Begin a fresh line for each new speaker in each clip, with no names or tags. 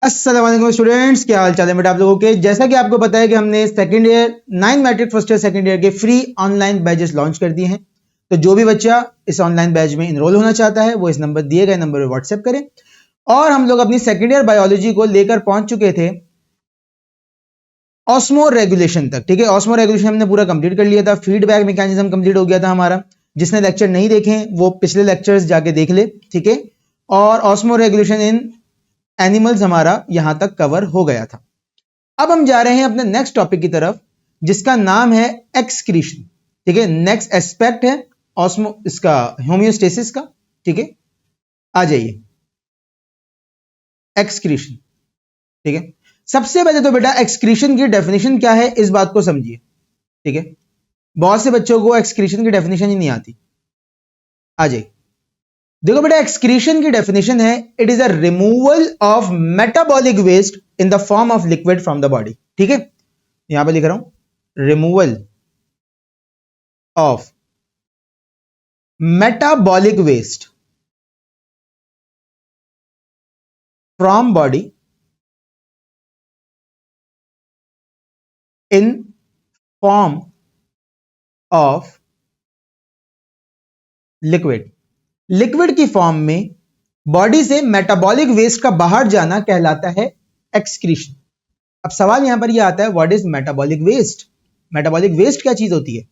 अस्सलाम वालेकुम स्टूडेंट्स, क्या हाल चाल है बेटा आप लोगों के। जैसा कि आपको पता है कि हमने second year 9 matric first year second year के फ्री ऑनलाइन बैचेस लॉन्च कर दिए हैं। तो जो भी बच्चा इस ऑनलाइन बैच में इनरोल होना चाहता है वो इस नंबर दिए गए नंबर पर व्हाट्सएप करें। और हम लोग अपनी सेकंड ईयर बायोलॉजी को लेकर पहुंच चुके थे ऑस्मो रेगुलेशन तक। ठीक है, ऑस्मो रेगुलेशन हमने पूरा कंप्लीट कर लिया था। फीडबैक मैकेनिज्म कंप्लीट हो गया था हमारा। जिसने लेक्चर नहीं देखे वो पिछले लेक्चर्स जाके देख ले। ठीक है, और ऑस्मो रेगुलेशन इन एनिमल्स हमारा यहां तक कवर हो गया था। अब हम जा रहे हैं अपने नेक्स्ट टॉपिक की तरफ जिसका नाम है एक्सक्रीशन। ठीक है, नेक्स्ट एस्पेक्ट है ऑस्मो इसका होमियोस्टेसिस का। ठीक है, आ जाइए एक्सक्रीशन। ठीक है, सबसे पहले तो बेटा एक्सक्रीशन की डेफिनेशन क्या है इस बात को समझिए। ठीक है, बहुत से बच्चों को एक्सक्रीशन की डेफिनेशन ही नहीं आती। आ जाइए, देखो बेटा एक्सक्रीशन की डेफिनेशन है it is a removal of metabolic waste in the form of liquid from the body. ठीक है, यहां पे लिख रहा हूं removal of metabolic waste from body in form of liquid. Liquid की फॉर्म में बॉडी से मेटाबॉलिक वेस्ट का बाहर जाना कहलाता है एक्सक्रीशन। अब सवाल यहां पर यह आता है what is metabolic waste. Metabolic waste क्या चीज होती है?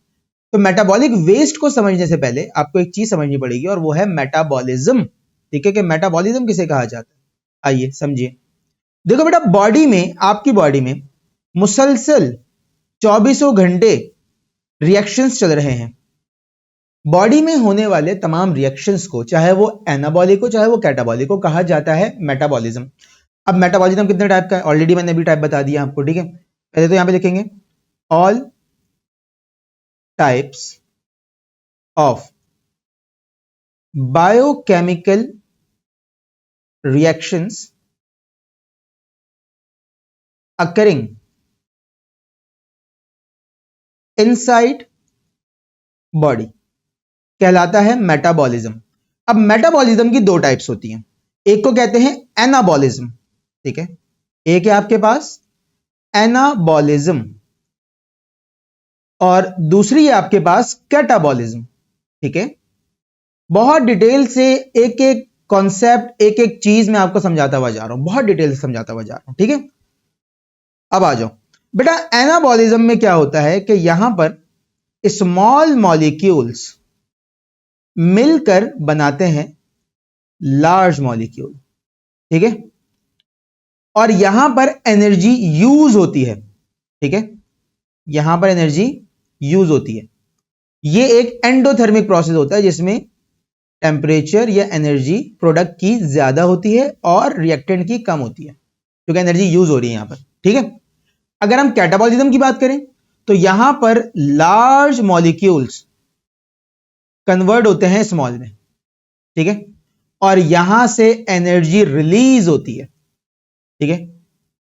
तो मेटाबॉलिक वेस्ट को समझने से पहले आपको एक चीज समझनी पड़ेगी और वो है मेटाबॉलिज्म। ठीक है, कि मेटाबॉलिज्म किसे कहा जाता है, आइए समझिए। देखो बेटा बॉडी में, आपकी बॉडी में मुसलसल 24 घंटे रिएक्शंस चल रहे हैं। बॉडी में होने वाले तमाम रिएक्शंस को, चाहे वो एनाबॉलिक हो चाहे वो कैटाबॉलिक हो, कहा जाता है मेटाबॉलिज्म। अब मेटाबॉलिज्म कितने टाइप का है ऑलरेडी मैंने अभी टाइप बता दिया आपको। ठीक है, पहले तो यहां पे लिखेंगे all types of biochemical reactions occurring inside body कहलाता है मेटाबॉलिज्म। अब मेटाबॉलिज्म की दो टाइप्स होती हैं, एक को कहते हैं एनाबॉलिज्म। ठीक है, एक है आपके पास एनाबॉलिज्म और दूसरी है आपके पास कैटाबॉलिज्म। ठीक है, बहुत डिटेल से एक एक कॉन्सेप्ट एक एक चीज मैं आपको समझाता हुआ जा रहा हूं, बहुत डिटेल से समझाता हुआ जा रहा हूं। ठीक है, अब आ जाओ बेटा एनाबॉलिज्म में क्या होता है कि यहां पर स्मॉल मॉलिक्यूल्स मिलकर बनाते हैं लार्ज मॉलिक्यूल। ठीक है, और यहां पर एनर्जी यूज होती है। ठीक है, यहां पर एनर्जी यूज होती है। यह एक एंडोथर्मिक प्रोसेस होता है जिसमें टेम्परेचर या एनर्जी प्रोडक्ट की ज्यादा होती है और रिएक्टेंट की कम होती है, क्योंकि एनर्जी यूज हो रही है यहां पर। ठीक है, अगर हम कैटाबॉलिज्म की बात करें तो यहां पर लार्ज मॉलिक्यूल्स कन्वर्ट होते हैं स्मॉल में। ठीक है, और यहां से एनर्जी रिलीज होती है। ठीक है,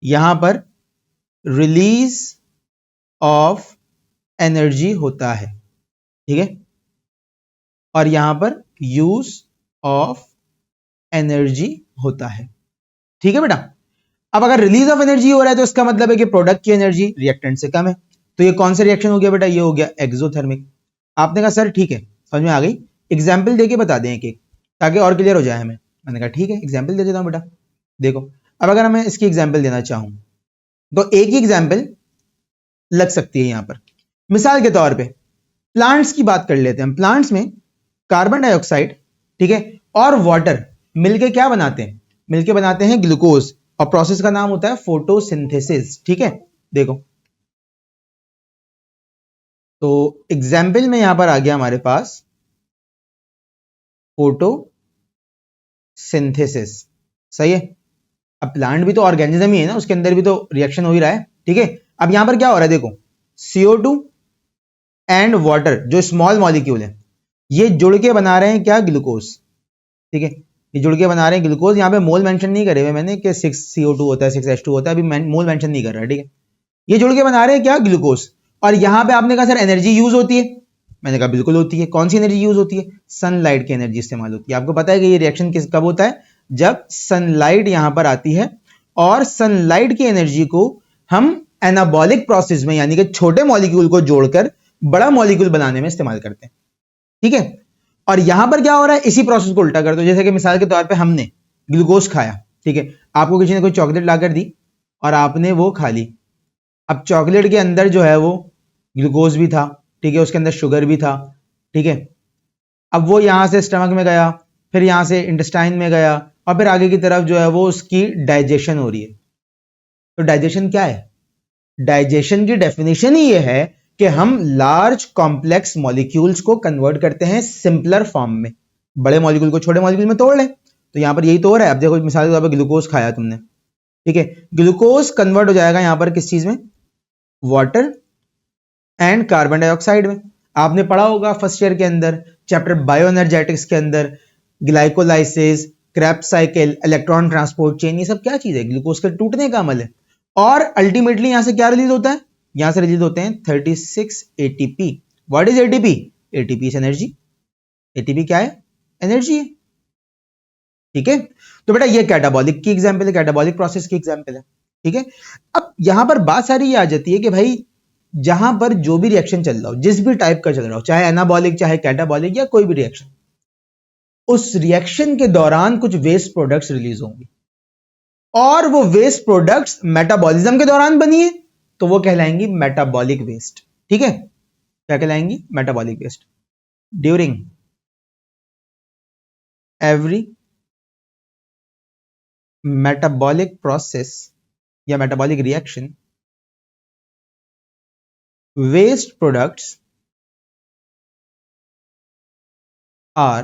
यहां पर रिलीज ऑफ एनर्जी होता है। ठीक है, और यहां पर यूज ऑफ एनर्जी होता है। ठीक है बेटा, अब अगर रिलीज ऑफ एनर्जी हो रहा है तो इसका मतलब है कि प्रोडक्ट की एनर्जी रिएक्टेंट से कम है। तो ये कौन सा रिएक्शन हो गया बेटा? ये हो गया एक्सोथर्मिक। आपने कहा सर ठीक है समझ में आ गई, एग्जाम्पल देके बता दें एक एक ताकि और क्लियर हो जाए हमें। मैंने कहा ठीक है एग्जाम्पल दे देता हूं बेटा। देखो अब अगर मैं इसकी एग्जाम्पल देना चाहूं तो एक ही एग्जाम्पल लग सकती है यहां पर। मिसाल के तौर पे प्लांट्स की बात कर लेते हैं। प्लांट्स में कार्बन डाइऑक्साइड, ठीक है, और वाटर मिलके क्या बनाते हैं? मिलके बनाते हैं ग्लूकोज, और प्रोसेस का नाम होता है फोटोसिंथेसिस। ठीक है, देखो तो एग्जाम्पल में यहां पर आ गया हमारे पास फोटोसिंथेसिस। सही है, अब प्लांट भी तो ऑर्गेनिज्म ही है ना, उसके अंदर भी तो रिएक्शन हो ही रहा है। ठीक है, अब यहां पर क्या हो रहा है देखो, CO2 एंड वाटर जो स्मॉल मॉलिक्यूल है ये जुड़ के बना रहे हैं क्या? ग्लूकोज। ठीक है, ये जुड़ के बना रहे हैं ग्लूकोज। यहां पे मोल मेंशन नहीं करे हुए मैंने कि 6CO2 होता है 6H2 होता है, अभी मोल मेंशन नहीं कर रहा है। ठीक है, ये जुड़ के बना रहे हैं क्या? ग्लूकोज। और यहां पे आपने कहा सर एनर्जी यूज होती है, मैंने कहा बिल्कुल होती है। कौन सी एनर्जी यूज होती है? सनलाइट की एनर्जी इस्तेमाल होती है। आपको पता है कि ये रिएक्शन कब होता है? जब सनलाइट यहां पर आती है और सनलाइट की एनर्जी को हम एनाबॉलिक प्रोसेस में, यानी कि छोटे मॉलिक्यूल को जोड़कर बड़ा मॉलिक्यूल बनाने में इस्तेमाल करते हैं। ठीक है, और यहां पर क्या हो रहा है, इसी प्रोसेस को उल्टा कर दो। जैसे कि मिसाल के तौर पे हमने ग्लूकोज खाया, ठीक है, आपको किसी ने कोई चॉकलेट लाकर दी और आपने वो खा ली। अब चॉकलेट के अंदर जो है वो ग्लूकोज भी था, ठीक है, उसके अंदर शुगर भी था, ठीक है। अब वो यहां से स्टमक में गया, फिर यहां से इंटेस्टाइन में गया, और फिर आगे की तरफ जो है वो उसकी डाइजेशन हो रही है। तो डाइजेशन क्या है? डाइजेशन की डेफिनेशन ही ये है कि हम लार्ज कॉम्प्लेक्स मॉलिक्यूल्स को कन्वर्ट करते हैं सिंपलर फॉर्म में, बड़े मॉलिक्यूल को छोटे मॉलिक्यूल में तोड़ लें। तो यहां पर यही तो हो रहा है। अब देखो मिसाल के तौर पर ग्लूकोज खाया तुमने, ठीक है, ग्लूकोज कन्वर्ट हो जाएगा यहां पर किस चीज में? वाटर एंड कार्बन डाइऑक्साइड में। आपने पढ़ा होगा फर्स्ट ईयर के अंदर चैप्टर बायोएनर्जेटिक्स के अंदर glycolysis, Krebs cycle, electron transport chain, ये सब क्या चीज है? ग्लूकोज के टूटने का अमल है। और अल्टीमेटली यहां से क्या रिलीज होता है? यहां से रिलीज होते हैं 36 ATP. What is ATP? ATP is energy. ATP क्या है? एनर्जी है। ठीक है, तो बेटा ये कैटाबॉलिक की एग्जांपल है, कैटाबॉलिक प्रोसेस की एग्जांपल है। ठीक है, अब यहां पर बात सारी ये आ जाती है कि भाई जहां पर जो भी रिएक्शन चल रहा हो, जिस भी टाइप का चल रहा हो, चाहे एनाबॉलिक चाहे कैटाबॉलिक या कोई भी रिएक्शन, उस रिएक्शन के दौरान कुछ वेस्ट प्रोडक्ट्स रिलीज होंगे और वो वेस्ट प्रोडक्ट्स मेटाबॉलिज्म के दौरान बनी है तो वो कहलाएंगी मेटाबॉलिक वेस्ट। ठीक है, क्या कहलाएंगी? Metabolic waste. During every metabolic process या metabolic reaction, waste products are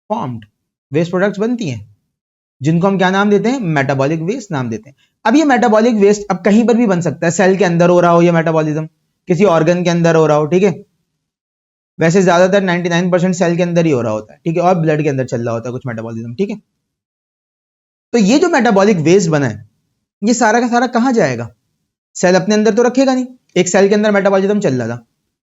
formed. Waste products बनती हैं जिनको हम क्या नाम देते हैं? मेटाबॉलिक वेस्ट नाम देते हैं। अब ये मेटाबॉलिक वेस्ट अब कहीं पर भी बन सकता है, सेल के अंदर हो रहा हो या मेटाबॉलिज्म किसी ऑर्गन के अंदर हो रहा हो। ठीक है, वैसे ज्यादातर 99% सेल के अंदर ही हो रहा होता है, ठीक है, और ब्लड के अंदर चल रहा होता है कुछ मेटाबॉलिज्म। ठीक है, तो ये जो मेटाबॉलिक वेस्ट बना है ये सारा का सारा कहां जाएगा? सेल अपने अंदर तो रखेगा नहीं। एक सेल के अंदर मेटाबॉलिज्म चल रहा था,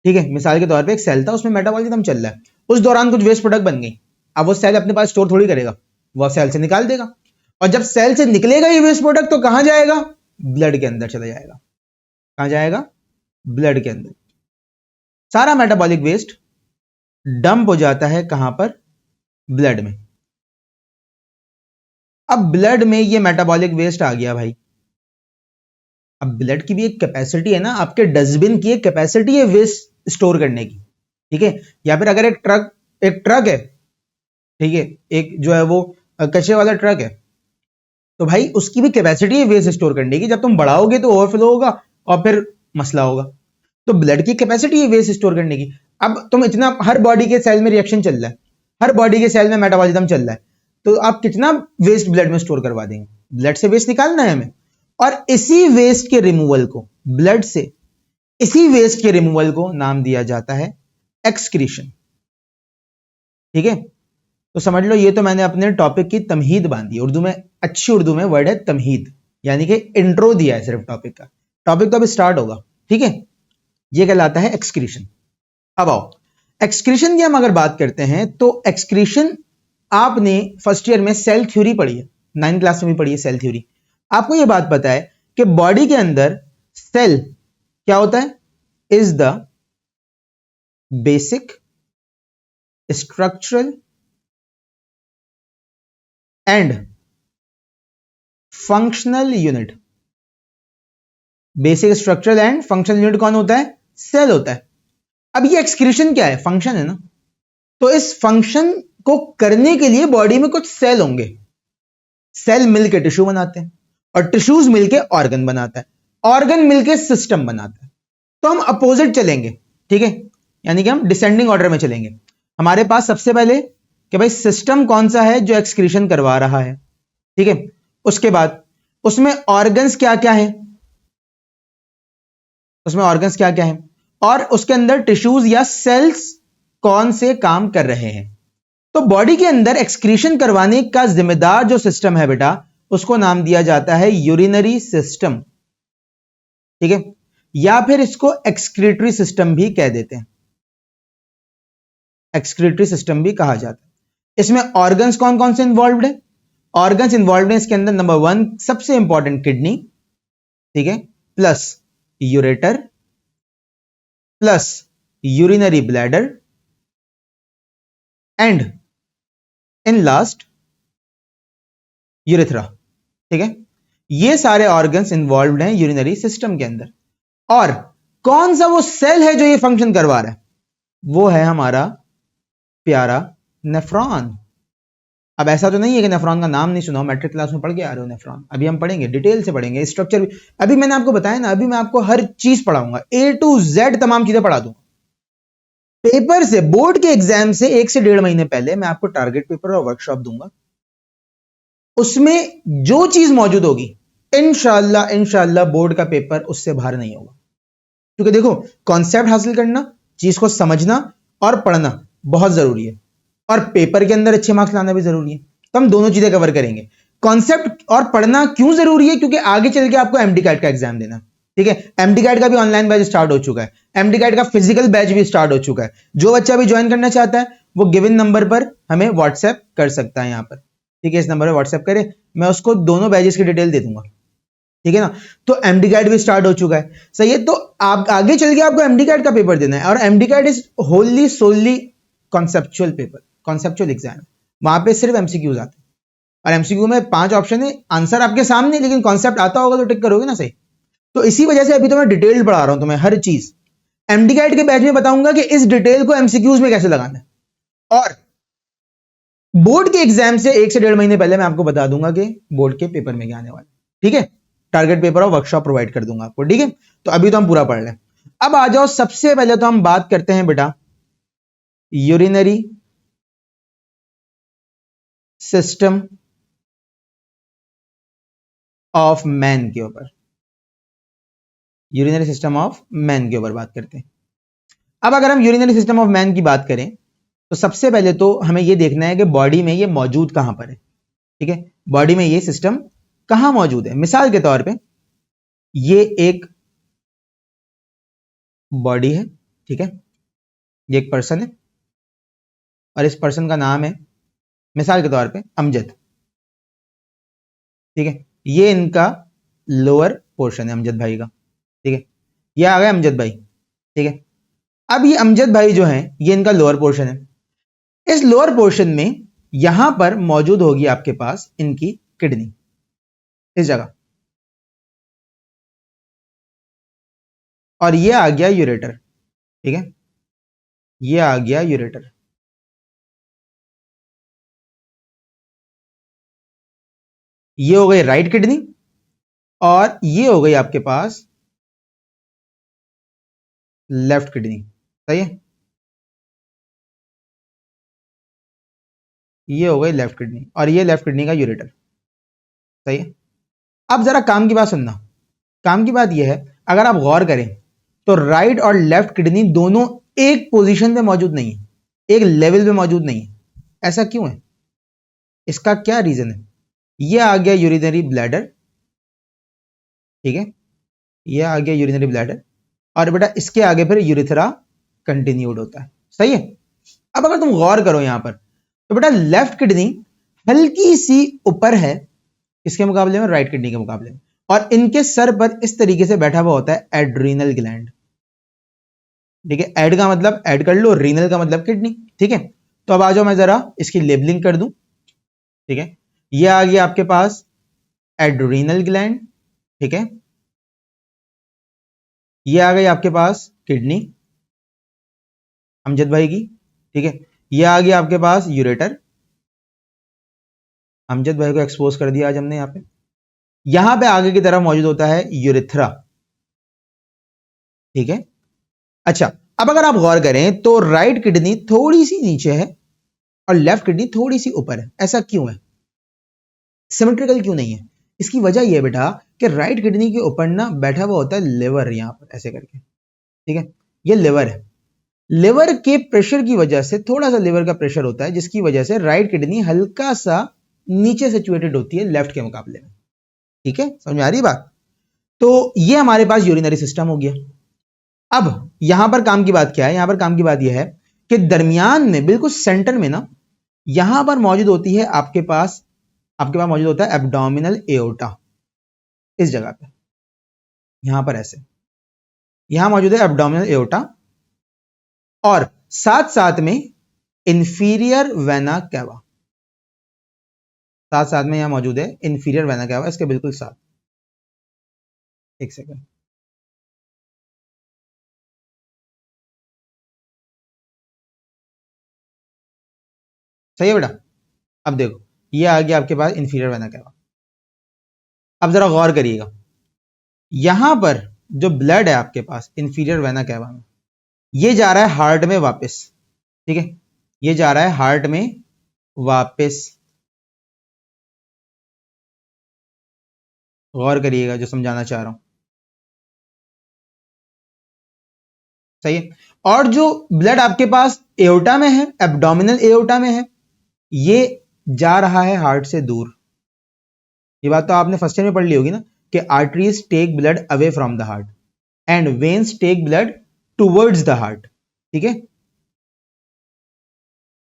ठीक है, मिसाल के तौर पे एक सेल था, उसमें मेटाबॉलिज्म चल रहा है, उस दौरान कुछ वेस्ट प्रोडक्ट बन गई। अब वो सेल अपने पास स्टोर थोड़ी करेगा, वो सेल से निकाल देगा, और जब सेल से निकलेगा ये वेस्ट प्रोडक्ट तो कहां जाएगा? ब्लड के अंदर चला जाएगा। कहां जाएगा? ब्लड के अंदर। सारा मेटाबॉलिक वेस्ट डंप हो जाता है कहां पर? ब्लड में। अब ब्लड में ये मेटाबॉलिक वेस्ट आ गया भाई। अब ब्लड की भी एक कैपेसिटी है ना, आपके डस्टबिन की एक कैपेसिटी है वेस्ट स्टोर करने की। ठीक है, या फिर अगर एक ट्रक है, ठीक है, एक जो है वो कचरे वाला ट्रक है, तो भाई उसकी भी कैपेसिटी है वेस्ट स्टोर करने की। जब तुम बढ़ाओगे तो ओवरफ्लो होगा और फिर मसला होगा। तो ब्लड की कैपेसिटी है वेस्ट स्टोर करने की। अब तुम इतना, हर बॉडी के सेल में रिएक्शन चल रहा है, हर बॉडी के सेल में मेटाबॉलिज्म चल रहा है, तो आप कितना वेस्ट ब्लड में स्टोर करवा देंगे? ब्लड से वेस्ट निकालना है हमें, और इसी वेस्ट के रिमूवल को, ब्लड से इसी वेस्ट के रिमूवल को नाम दिया जाता है एक्सक्रीशन। ठीक है, तो समझ लो ये तो मैंने अपने टॉपिक की तमहीद बांधी। उर्दू में, अच्छी उर्दू में वर्ड है तमहीद, यानी कि इंट्रो दिया है सिर्फ टॉपिक का। टॉपिक तो अभी स्टार्ट होगा। ठीक है, ये कहलाता है एक्सक्रीशन। अब आओ, एक्सक्रीशन की हम अगर बात करते हैं तो एक्सक्रीशन आपने फर्स्ट ईयर में सेल थ्योरी पढ़ी है, 9th क्लास में भी पढ़ी है सेल थ्योरी। आपको यह बात पता है कि बॉडी के अंदर सेल क्या होता है? Is the basic structural and functional unit. Basic structural and functional unit कौन होता है? सेल होता है। अब ये एक्सक्रीशन क्या है? फंक्शन है ना। तो इस फंक्शन को करने के लिए बॉडी में कुछ सेल होंगे। सेल मिलकर टिश्यू बनाते हैं और टिश्यूज मिलकर ऑर्गन बनाता है, ऑर्गन मिलकर सिस्टम बनाता है। तो हम अपोजिट चलेंगे, ठीक है, यानी कि हम डिसेंडिंग ऑर्डर में चलेंगे। हमारे पास सबसे पहले कि भाई सिस्टम कौन सा है जो एक्सक्रीशन करवा रहा है, ठीक है, उसके बाद उसमें ऑर्गन्स क्या क्या है, उसमें ऑर्गन्स क्या क्या है, और उसके अंदर टिश्यूज या सेल्स कौन से काम कर रहे हैं। तो बॉडी के अंदर एक्सक्रीशन करवाने का जिम्मेदार जो सिस्टम है बेटा, उसको नाम दिया जाता है यूरिनरी सिस्टम। ठीक है, या फिर इसको एक्सक्रीटरी सिस्टम भी कह देते हैं, एक्सक्रीटरी सिस्टम भी कहा जाता है। इसमें ऑर्गन्स कौन कौन से इन्वॉल्व्ड है? ऑर्गन्स इन्वॉल्व हैं इसके अंदर, नंबर 1 सबसे इंपॉर्टेंट किडनी, ठीक है, plus ureter, plus urinary bladder, and in last urethra, ठीक है। ये सारे ऑर्गन्स इन्वॉल्व हैं यूरिनरी सिस्टम के अंदर। और कौन सा वो सेल है जो ये फंक्शन करवा रहा है? वो है हमारा प्यारा नेफ्रॉन। अब ऐसा तो नहीं है कि नेफ्रॉन का नाम नहीं सुना हो, मैट्रिक क्लास में पढ़ के आ रहे हो नेफ्रॉन। अभी हम पढ़ेंगे, डिटेल से पढ़ेंगे स्ट्रक्चर भी। अभी मैंने आपको बताया ना, अभी मैं आपको हर चीज पढ़ाऊंगा, A to Z तमाम चीजें पढ़ा दूंगा। पेपर से, बोर्ड के एग्जाम से 1 से 1.5 महीने पहले मैं आपको टारगेट पेपर और वर्कशॉप दूंगा। उसमें जो चीज मौजूद होगी इंशाल्लाह बोर्ड का पेपर उससे बाहर नहीं होगा। क्योंकि देखो, कॉन्सेप्ट हासिल करना, चीज को समझना और पढ़ना बहुत जरूरी है, और पेपर के अंदर अच्छे मार्क्स लाना भी जरूरी है। तो हम दोनों चीजें कवर करेंगे। कॉन्सेप्ट और पढ़ना क्यों जरूरी है? क्योंकि आगे चल के आपको एमडी कैट का एग्जाम देना, ठीक है। एमडी कैट का भी ऑनलाइन बैच स्टार्ट हो चुका है, एमडी कैट का फिजिकल बैच भी स्टार्ट हो चुका है। जो बच्चा भी ज्वाइन करना चाहता है वो गिवन नंबर पर हमें व्हाट्सएप कर सकता है यहाँ पर, ठीक है। इस नंबर पर व्हाट्सएप करे, मैं उसको दोनों बैचेस की डिटेल दे दूंगा, ठीक है ना। तो एमडी कैट भी स्टार्ट हो चुका है, सही है। तो आप आगे चल के आपको एमडी कैट का पेपर देना है, और MD CAT is wholly solely conceptual paper, conceptual exam. वहां पे सिर्फ एमसीक्यूज आते हैं, और एमसीक्यू में 5 ऑप्शन है, आंसर आपके सामने, लेकिन कॉन्सेप्ट आता होगा तो टिक करोगे ना, सही। तो इसी वजह से अभी तो मैं डिटेल पढ़ा रहा हूं तुम्हें हर चीज। एमडी कैट के बैच में बताऊंगा कि इस डिटेल को एमसीक्यूज में कैसे लगाना है, और बोर्ड के एग्जाम से 1 से 1.5 महीने पहले मैं आपको बता दूंगा कि बोर्ड के पेपर में क्या आने वाला है, ठीक है। टारगेट पेपर और वर्कशॉप प्रोवाइड कर दूंगा आपको, ठीक है। तो अभी तो हम पूरा पढ़ लें। अब आ जाओ, सबसे पहले तो हम बात करते हैं बेटा यूरिनरी सिस्टम ऑफ मैन के ऊपर। यूरिनरी सिस्टम ऑफ मैन के ऊपर बात करते हैं। अब अगर हम यूरिनरी सिस्टम ऑफ मैन की बात करें तो सबसे पहले तो हमें यह देखना है कि बॉडी में ये मौजूद कहां पर है, ठीक है। बॉडी में ये सिस्टम कहां मौजूद है? मिसाल के तौर पे ये एक बॉडी है, ठीक है। ये एक पर्सन है, और इस पर्सन का नाम है मिसाल के तौर पे अमजद, ठीक है। ये इनका लोअर पोर्शन है अमजद भाई का, ठीक है। ये आ गया अमजद भाई, ठीक है। अब ये अमजद भाई जो है ये इनका लोअर पोर्शन है। इस लोअर पोर्शन में यहां पर मौजूद होगी आपके पास इनकी किडनी, इस जगह, और ये आ गया यूरेटर, ठीक है। ये आ गया यूरेटर। ये हो गई राइट किडनी, और ये हो गई आपके पास लेफ्ट किडनी, सही है। ये हो गई लेफ्ट किडनी, और ये लेफ्ट किडनी का यूरेटर, सही है। अब जरा काम की बात सुनना। काम की बात यह है, अगर आप गौर करें तो राइट और लेफ्ट किडनी दोनों एक पोजीशन पे मौजूद नहीं है, एक लेवल पे मौजूद नहीं है। ऐसा क्यों है? इसका क्या रीजन है? ये आ गया यूरिनरी ब्लैडर, ठीक है। ये आ गया यूरिनरी ब्लैडर, और बेटा इसके आगे फिर यूरिथ्रा कंटिन्यूड होता है, सही है। अब अगर तुम गौर करो यहां पर तो बेटा लेफ्ट किडनी हल्की सी ऊपर है इसके मुकाबले में, राइट किडनी के मुकाबले में, और इनके सर पर इस तरीके से बैठा हुआ होता है एड्रीनल ग्लैंड, ठीक है। एड का मतलब ऐड कर लो, रीनल का मतलब किडनी, ठीक है। तो अब आ जाओ, मैं जरा इसकी लेबलिंग कर दूं, ठीक है। ये आ गया आपके पास एड्रीनल ग्लैंड, ठीक है। ये आ गई आपके पास किडनी अमजद भाई की, ठीक है। ये आ गया आपके पास यूरेटर, अमजद भाई को एक्सपोज कर दिया आज हमने यहां पे। यहां पे आगे की तरफ मौजूद होता है यूरिथ्रा, ठीक है। अच्छा, अब अगर आप गौर करें तो राइट किडनी थोड़ी सी नीचे है और लेफ्ट किडनी थोड़ी सी ऊपर है। ऐसा क्यों है? सिमेट्रिकल क्यों नहीं है? इसकी वजह यह है बेटा कि राइट किडनी के ऊपर ना बैठा हुआ होता है लिवर, यहां पर ऐसे करके, ठीक है। ये लिवर है। लिवर के प्रेशर की वजह से, थोड़ा सा लिवर का प्रेशर होता है, जिसकी वजह से राइट किडनी हल्का सा नीचे सिचुएटेड होती है लेफ्ट के मुकाबले में, ठीक है। समझ में आ रही बात? तो ये हमारे पास यूरिनरी सिस्टम हो गया। अब यहां पर काम की बात क्या है? यहां पर काम की बात यह है कि दरमियान में, बिल्कुल सेंटर में ना, यहां पर मौजूद होती है आपके पास आपके पास मौजूद होता है एब्डोमिनल एओर्टा, इस जगह पे, यहां पर ऐसे, यहां मौजूद है एब्डोमिनल एओर्टा, और साथ साथ में इंफीरियर वेना कैवा, साथ साथ में यहां मौजूद है इंफीरियर वेना कैवा, इसके बिल्कुल साथ। एक सेकंड, सही है बेटा। अब देखो ये आ गया आपके पास इंफीरियर वेना कैवा। अब जरा गौर करिएगा, यहां पर जो ब्लड है आपके पास इंफीरियर वेना कैवा में, ये जा रहा है हार्ट में वापस, ठीक है, ये जा रहा है हार्ट में वापस। गौर करिएगा जो समझाना चाह रहा हूं, सही है। और जो ब्लड आपके पास एओर्टा में है, एब्डोमिनल एओर्टा में है, ये जा रहा है हार्ट से दूर। ये बात तो आपने फर्स्ट ईयर में पढ़ ली होगी ना, कि arteries take blood away from the heart and veins take blood towards the heart, ठीक है।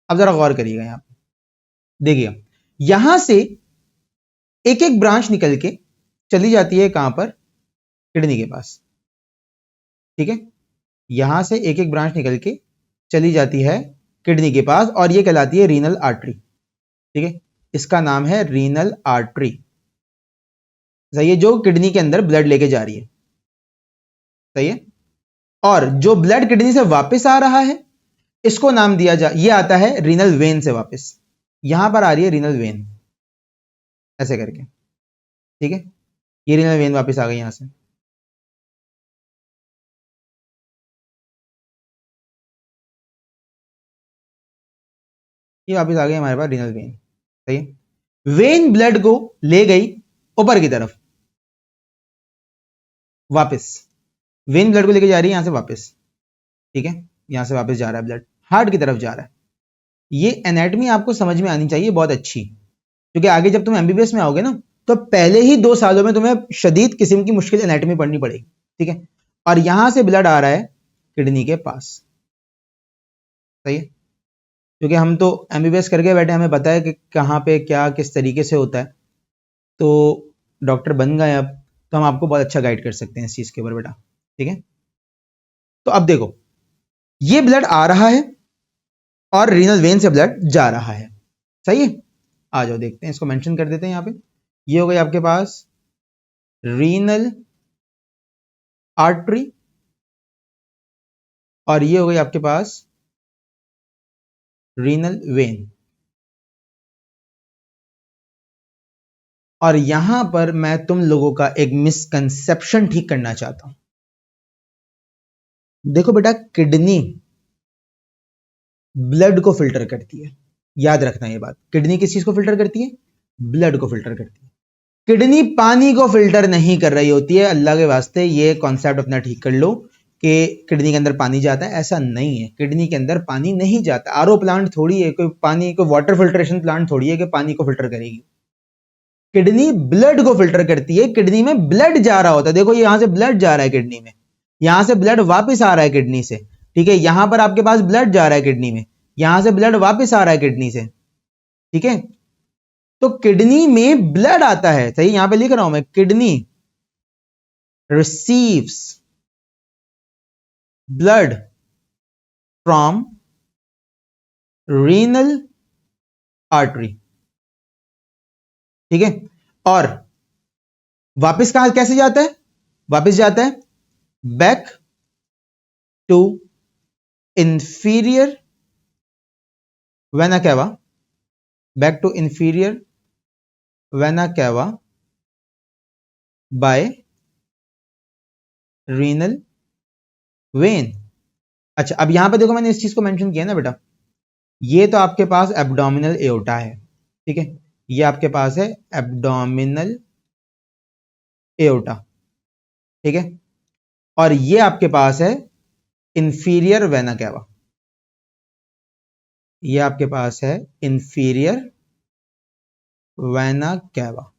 अब जरा गौर करिएगा, यहां पर देखिएगा, यहां से एक एक ब्रांच निकल के चली जाती है कहां पर, किडनी के पास, ठीक है। यहां से एक एक ब्रांच निकल के चली जाती है किडनी के पास, और ये कहलाती है रीनल आर्टरी, ठीक है। इसका नाम है रीनल आर्टरी, सही है, जो किडनी के अंदर ब्लड लेके जा रही है, सही है। और जो ब्लड किडनी से वापस आ रहा है, इसको नाम दिया जा, ये आता है रीनल वेन से वापस, यहां पर आ रही है रीनल वेन, ऐसे करके, ठीक है। ये रीनल वेन वापस आ गई यहां से, ये वापस आ गई हमारे पास रीनल वेन, सही है। वेन ब्लड को ले गई ऊपर की तरफ वापस, वेन ब्लड को लेके जा रही है यहां से वापस, ठीक है, यहां से वापस जा रहा है ब्लड, हार्ट की तरफ जा रहा है। ये एनाटमी आपको समझ में आनी चाहिए बहुत अच्छी, क्योंकि आगे जब तुम एमबीबीएस में आओगे ना, तो पहले ही 2 सालों में तुम्हें शदीद किस्म की मुश्किल एनाटमी पढ़नी पड़ेगी, ठीक है। और यहां से ब्लड आ रहा है किडनी के पास, सही है, क्योंकि हम तो एमबीबीएस करके बैठे, हमें पता है कि कहां पे क्या किस तरीके से होता है, तो डॉक्टर बन गए अब, तो हम आपको बहुत अच्छा गाइड कर सकते हैं इस चीज के ऊपर बेटा, ठीक है। तो अब देखो, ये ब्लड आ रहा है और रीनल वेन से ब्लड जा रहा है, सही है। आ जाओ देखते हैं, इसको मेंशन कर देते हैं यहां पे। ये हो गई आपके पास रीनल आर्टरी, और ये हो गई आपके पास रीनल वेन। और यहां पर मैं तुम लोगों का एक मिसकंसेप्शन ठीक करना चाहता हूं। देखो बेटा, किडनी ब्लड को फिल्टर करती है, याद रखना ये बात, किडनी किस चीज को फिल्टर करती है, ब्लड को फिल्टर करती है। किडनी पानी को फिल्टर नहीं कर रही होती है, अल्लाह के वास्ते ये कॉन्सेप्ट अपना ठीक कर लो कि किडनी के अंदर पानी जाता है, ऐसा नहीं है। किडनी के अंदर पानी नहीं जाता, आरओ प्लांट थोड़ी है, कोई पानी, कोई वाटर फिल्ट्रेशन प्लांट थोड़ी है कि पानी को फिल्टर करेगी। किडनी ब्लड को फिल्टर करती है, किडनी में ब्लड जा रहा होता है, देखो यहां से ब्लड जा रहा है किडनी में, यहां से ब्लड वापस आ रहा है किडनी से, ठीक है। यहां पर आपके पास ब्लड जा रहा है किडनी में, यहां से ब्लड वापस आ रहा है किडनी से, ठीक है। तो किडनी में ब्लड आता है, सही, यहां पे लिख रहा हूं मैं, kidney receives blood from renal artery, ठीक है। और वापस कहां कैसे जाता है, वापस जाता है back to inferior vena cava, back to inferior vena cava by renal vein. अच्छा, अब यहां पे देखो मैंने इस चीज को मेंशन किया ना बेटा, ये तो आपके पास एब्डोमिनल एओर्टा है, ठीक है, ये आपके पास है एब्डोमिनल एओर्टा, ठीक है। और ये आपके पास है इंफीरियर वेना कैवा, ये आपके पास है इंफीरियर वेना कैवा।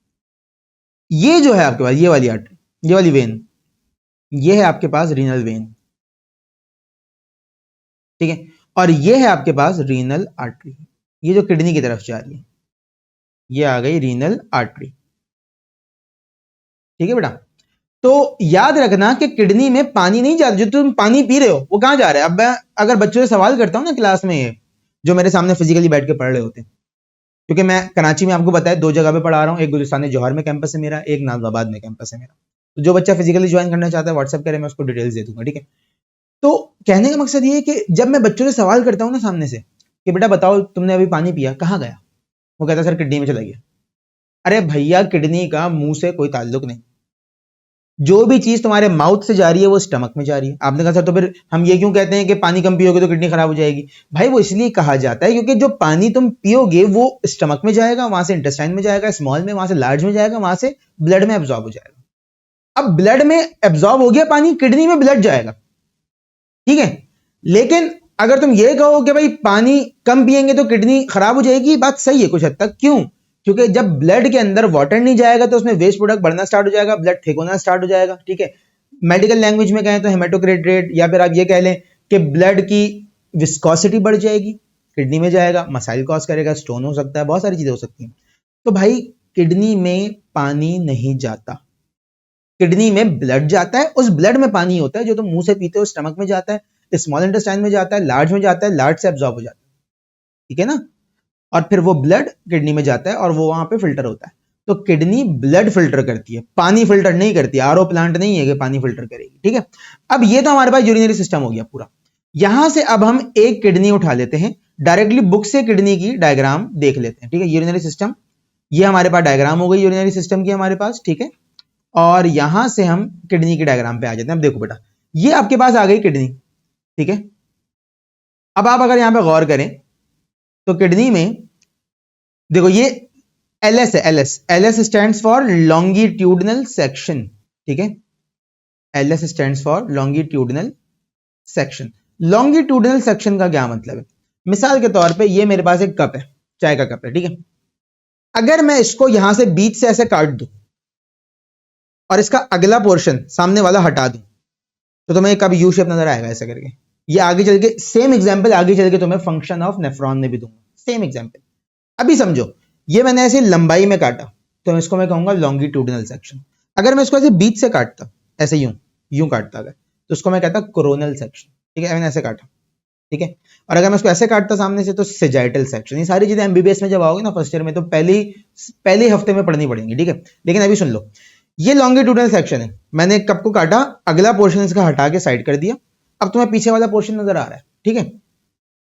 ये जो है आपके पास, ये वाली आर्टरी, ये वाली वेन, ये है आपके पास रीनल वेन, ठीक है। और ये है आपके पास रीनल आर्टरी, ये जो किडनी की तरफ जा रही है, ये आ गई रीनल आर्टरी। ठीक है बेटा, तो याद रखना कि किडनी में पानी नहीं जाता, जो तुम पानी पी रहे हो वो कहां जा रहा है। अब मैं अगर बच्चों से सवाल करता हूं ना क्लास में, ये जो मेरे सामने फिजिकली बैठ के पढ़ रहे होते हैं, क्योंकि मैं कराची में आपको बताया 2 जगह पे पढ़ा रहा हूँ, एक गुलिस्तान जौहर में कैंपस है मेरा, एक नाजमाबाद में कैंपस है मेरा। तो जो बच्चा फिजिकली ज्वाइन करना चाहता है व्हाट्सएप करे, मैं उसको डिटेल्स दे दूंगा। ठीक है, तो कहने का मकसद ये है कि जब मैं बच्चों से सवाल करता हूँ ना सामने से कि बेटा बताओ तुमने अभी पानी पिया, कहाँ गया, वो कहता है सर किडनी में चला गया। अरे भैया, किडनी का मुंह से कोई ताल्लुक नहीं। जो भी चीज तुम्हारे माउथ से जा रही है वो स्टमक में जा रही है। आपने कहा सर तो फिर हम ये क्यों कहते हैं कि पानी कम पियोगे तो किडनी खराब हो जाएगी। भाई वो इसलिए कहा जाता है क्योंकि जो पानी तुम पियोगे वो स्टमक में जाएगा, वहां से इंटेस्टाइन में जाएगा, स्मॉल में, वहां से लार्ज में जाएगा, वहां से ब्लड में एब्जॉर्ब हो जाएगा। अब ब्लड में एब्जॉर्ब हो गया पानी, किडनी में ब्लड जाएगा। ठीक है, लेकिन अगर तुम ये कहो कि भाई पानी कम पिएंगे तो किडनी खराब हो जाएगी, बात सही है कुछ हद तक। क्यों? क्योंकि जब ब्लड के अंदर वाटर नहीं जाएगा तो उसमें वेस्ट प्रोडक्ट बढ़ना स्टार्ट हो जाएगा, ब्लड थिक होना स्टार्ट हो जाएगा। ठीक है, मेडिकल लैंग्वेज में कहें तो हेमाटोक्रिट रेट, या फिर आप ये कह लें कि ब्लड की विस्कोसिटी बढ़ जाएगी, किडनी में जाएगा, मसाइल कॉज करेगा, स्टोन हो सकता है, बहुत सारी चीजें हो सकती हैं। तो भाई किडनी में पानी नहीं जाता, किडनी में ब्लड जाता है। उस ब्लड में पानी होता है जो तुम मुंह से पीते हो, स्टमक में जाता है, स्मॉल इंटेस्टाइन में जाता है, लार्ज में जाता है, लार्ज से एब्जॉर्ब हो जाता है। ठीक है ना, और फिर वो ब्लड किडनी में जाता है और वो वहां पे फिल्टर होता है। तो किडनी ब्लड फिल्टर करती है, पानी फिल्टर नहीं करती। आरओ प्लांट नहीं है कि पानी फिल्टर करेगी। ठीक है, अब ये तो हमारे पास यूरिनरी सिस्टम हो गया पूरा। यहां से अब हम एक किडनी उठा लेते हैं, डायरेक्टली बुक से किडनी की डायग्राम देख लेते हैं। ठीक है, यूरिनरी सिस्टम, ये हमारे पास डायग्राम हो गई यूरिनरी सिस्टम की हमारे पास। ठीक है, और यहां से हम किडनी की डायग्राम पे आ जाते हैं। अब देखो बेटा, ये आपके पास आ गई किडनी। ठीक है, अब आप अगर यहां पे गौर करें तो किडनी में देखो ये एलएस है, LS, LS stands for longitudinal section. ठीक है, LS stands for longitudinal section. Longitudinal section का क्या मतलब है? मिसाल के तौर पे ये मेरे पास एक कप है, चाय का कप है। ठीक है, अगर मैं इसको यहां से बीच से ऐसे काट दूं और इसका अगला पोर्शन सामने वाला हटा दूं तो तुम्हें कब यू शेप नजर आएगा ऐसा करके। ये आगे चल के सेम एग्जांपल आगे चल के तुम्हें फंक्शन ऑफ नेफ्रॉन में भी दूंगा, सेम एग्जांपल। अभी समझो, ये मैंने ऐसे लंबाई में काटा तो इसको मैं कहूंगा लॉन्गिट्यूडनल सेक्शन। अगर मैं इसको ऐसे बीच से काटता, ऐसे यूं यूं काटता अगर, तो उसको मैं कहता कोरोनल सेक्शन। ठीक है, मैंने ऐसे काटा। ठीक है, और अगर मैं इसको ऐसे काटता सामने से तो सेजाइटल सेक्शन। ये सारी चीजें एमबीबीएस में जब आओगे ना फर्स्ट ईयर में तो पहले हफ्ते में पढ़नी पड़ेंगी। ठीक है, लेकिन अभी सुन लो, ये लॉन्गिट्यूडनल सेक्शन है। मैंने कप को काटा, अगला पोर्शन इसका हटा के साइड कर दिया, अब तुम्हें पीछे वाला पोर्शन नजर आ रहा है। ठीक है,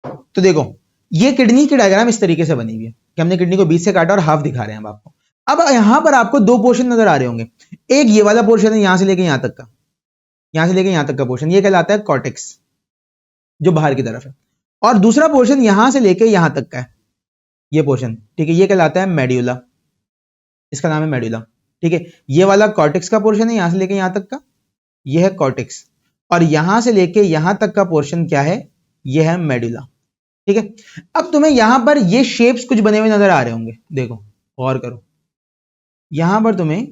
तो देखो ये किडनी की डायग्राम इस तरीके से बनी हुई है कि हमने किडनी को बीच से काटा और हाफ दिखा रहे हैं हम आपको। अब यहां पर आपको 2 पोर्शन नजर आ रहे होंगे, एक ये वाला पोर्शन है यहां से लेके यहां तक का, यहां से लेके यहां तक का पोर्शन, ये कहलाता है कॉर्टेक्स जो बाहर की तरफ है, और दूसरा पोर्शन यहां से लेके यहां तक का है, ये पोर्शन। ठीक है, ये कहलाता है मेड्यूला, इसका नाम है मेड्यूला। ठीक है, ये वाला कॉर्टेक्स का पोर्शन है, यहां से लेके यहां तक का, ये है कॉर्टेक्स, और यहां से लेके यहां तक का पोर्शन क्या है, ये है मेडुला। ठीक है, अब तुम्हें यहां पर ये शेप्स कुछ बने हुए नजर आ रहे होंगे, देखो गौर करो, यहां पर तुम्हें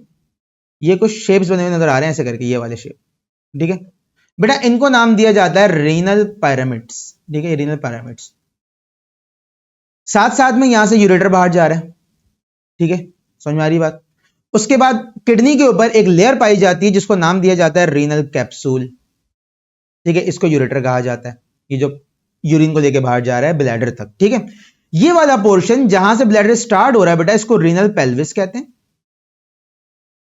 ये कुछ शेप्स बने हुए नजर आ रहे हैं ऐसे करके, ये वाले शेप। ठीक है बेटा, इनको नाम दिया जाता है रीनल पिरामिड्स। ठीक है, रीनल पिरामिड्स। साथ साथ में यहां से यूरेटर बाहर जा रहा है। ठीक है, समझ में आ रही बात? उसके बाद किडनी के ऊपर एक लेयर पाई जाती है जिसको नाम दिया जाता है रीनल कैप्सूल। ठीक है, इसको यूरेटर कहा जाता है, ये जो यूरिन को लेके बाहर जा रहा है ब्लैडर तक। ठीक है, ये वाला पोर्शन जहां से ब्लैडर स्टार्ट हो रहा है बेटा, इसको रीनल पेल्विस कहते हैं,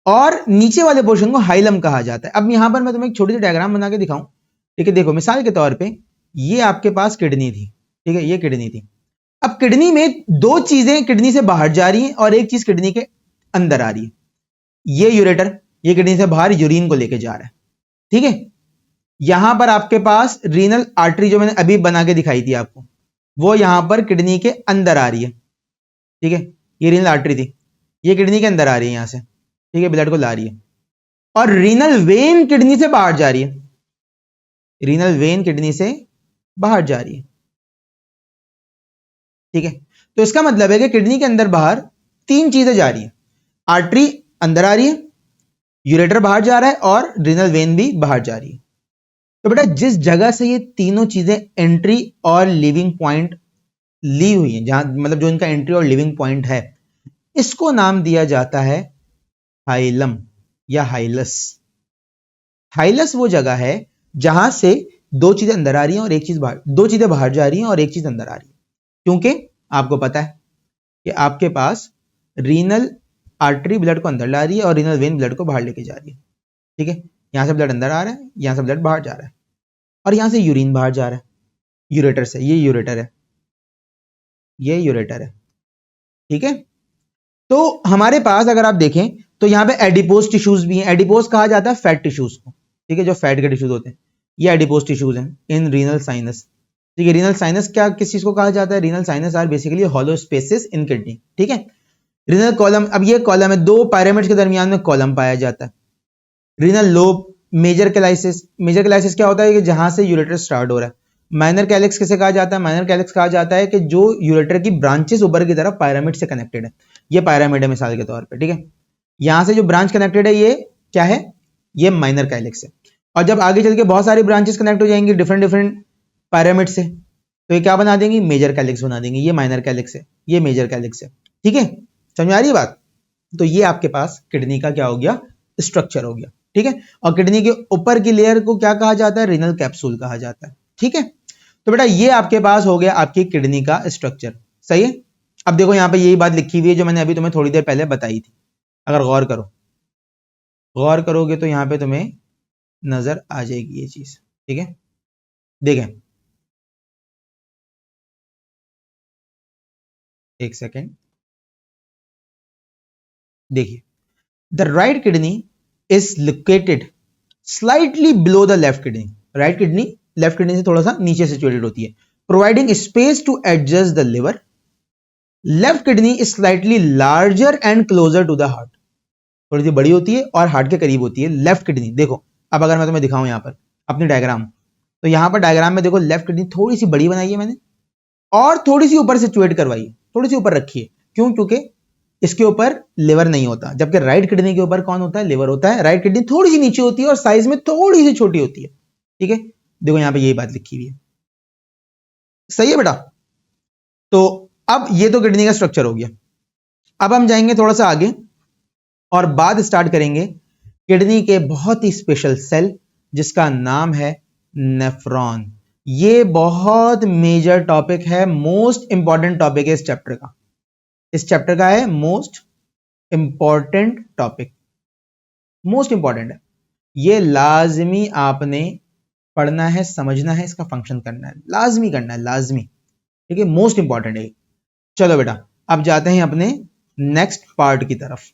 और नीचे वाले पोर्शन को हाइलम कहा जाता है। अब यहां पर मैं तुम्हें एक छोटी सी डायग्राम बना के दिखाऊं। ठीक है, देखो मिसाल के तौर पे ये आपके पास किडनी थी। ठीक है, ये किडनी थी। अब किडनी में 2 चीजें किडनी से बाहर जा रही हैं और एक चीज किडनी के अंदर आ रही है। ये यूरेटर, ये किडनी से बाहर यूरिन को लेके जा रहा है। ठीक है, यहां पर आपके पास रीनल आर्टरी जो मैंने अभी बना के दिखाई थी आपको, वो यहां पर किडनी के अंदर आ रही है। ठीक है, ये रीनल आर्टरी थी, ये किडनी के अंदर आ रही है यहां से। ठीक है, ब्लड को ला रही है, और रीनल वेन किडनी से बाहर जा रही है, रीनल वेन किडनी से बाहर जा रही है। ठीक है, तो इसका मतलब है कि किडनी के अंदर बाहर 3 चीजें जा रही है, आर्टरी अंदर आ रही है, यूरेटर बाहर जा रहा है, और रीनल वेन भी बाहर जा रही है। तो बेटा जिस जगह से ये तीनों चीजें एंट्री और लिविंग पॉइंट ली हुई हैं, जहां मतलब जो इनका एंट्री और लिविंग पॉइंट है, इसको नाम दिया जाता है हाइलम या हाइलस। हाइलस वो जगह है जहां से दो चीजें अंदर आ रही हैं और एक चीज बाहर, दो चीजें बाहर जा रही हैं और एक चीज अंदर आ रही है। क्योंकि आपको पता है कि आपके पास रीनल आर्टरी ब्लड को अंदर ला रही है और रीनल वेन ब्लड को बाहर लेके जा रही है। ठीक है, यहां से ब्लड अंदर आ रहा है, यहां से ब्लड बाहर जा रहा है, और यहां से यूरिन बाहर जा रहा है यूरेटर से। ये यूरेटर है, ये यूरेटर है। ठीक है, तो हमारे पास अगर आप देखें तो यहां पे एडिपोज टिश्यूज भी हैं। एडिपोज कहा जाता है फैट टिश्यूज को। ठीक है, जो फैट के टिश्यूज होते हैं ये एडिपोज टिश्यूज हैं इन रीनल साइनस। ठीक है, रीनल साइनस क्या किस चीज को कहा जाता है? Renal sinus are basically hollow spaces in kidney. ठीक है, रीनल कॉलम, अब ये कॉलम है, दो पायरामिड्स के दरमियान में कॉलम पाया जाता है। Renal lobe, major calyces. Major calyces क्या होता है कि जहां से यूरेटर स्टार्ट हो रहा है। माइनर कैलिक्स किसे कहा जाता है? माइनर कैलिक्स कहा जाता है कि जो यूरेटर की ब्रांचेस ऊपर की तरफ पायरामिड से कनेक्टेड है। ये पायरामिड है मिसाल के तौर पे। ठीक है, यहां से जो ब्रांच कनेक्टेड है ये क्या है? ये माइनर कैलिक्स है। और जब आगे चल के बहुत सारी ब्रांचेस कनेक्ट हो जाएंगी डिफरेंट डिफरेंट पायरामिड से, तो ये क्या बना देंगी? मेजर कैलिक्स बना देंगे। ये माइनर कैलिक्स है, ये मेजर कैलिक्स है। ठीक है, समझ आ रही है बात? तो ये आपके पास किडनी का क्या हो गया? स्ट्रक्चर हो गया। ठीक है, और किडनी के ऊपर की लेयर को क्या कहा जाता है? रीनल कैप्सूल कहा जाता है। ठीक है, तो बेटा ये आपके पास हो गया आपकी किडनी का स्ट्रक्चर। सही है, अब देखो यहां पे यही बात लिखी हुई है जो मैंने अभी तुम्हें थोड़ी देर पहले बताई थी। अगर गौर करो, गौर करोगे तो यहां पे तुम्हें नजर आ जाएगी ये चीज। ठीक है, देखें, एक सेकेंड, देखिए, the right kidney is located slightly below the left kidney. Right kidney left kidney से थोड़ा सा नीचे सिचुएटेड होती है, providing space to adjust the liver. Left kidney is slightly larger and closer to the heart. थोड़ी सी बड़ी होती है और हार्ट के करीब होती है लेफ्ट किडनी। देखो अब अगर मैं तुम्हें दिखाऊं यहां पर अपनी डायग्राम, तो यहां पर डायग्राम में देखो लेफ्ट किडनी थोड़ी सी बड़ी बनाई है मैंने और थोड़ी सी ऊपर सिचुएट करवाई है, थोड़ी सी ऊपर रखी है। क्यों? क्योंकि इसके ऊपर लिवर नहीं होता, जबकि राइट किडनी के ऊपर कौन होता है? लिवर होता है। राइट किडनी थोड़ी सी नीचे होती है और साइज में थोड़ी सी छोटी होती है। ठीक है, देखो यहां पे यही बात लिखी हुई है। सही है बेटा? तो अब ये तो किडनी का स्ट्रक्चर हो गया। अब हम जाएंगे थोड़ा सा आगे और बात स्टार्ट करेंगे किडनी के बहुत ही स्पेशल सेल जिसका नाम है नेफ्रॉन। ये बहुत मेजर टॉपिक है, मोस्ट इंपॉर्टेंट टॉपिक है इस चैप्टर का। इस चैप्टर का है most important topic, most important है। ये लाजमी आपने पढ़ना है, समझना है, इसका फंक्शन करना है, लाजमी करना है, लाजमी। ठीक है, मोस्ट इंपॉर्टेंट है। चलो बेटा अब जाते हैं अपने नेक्स्ट पार्ट की तरफ।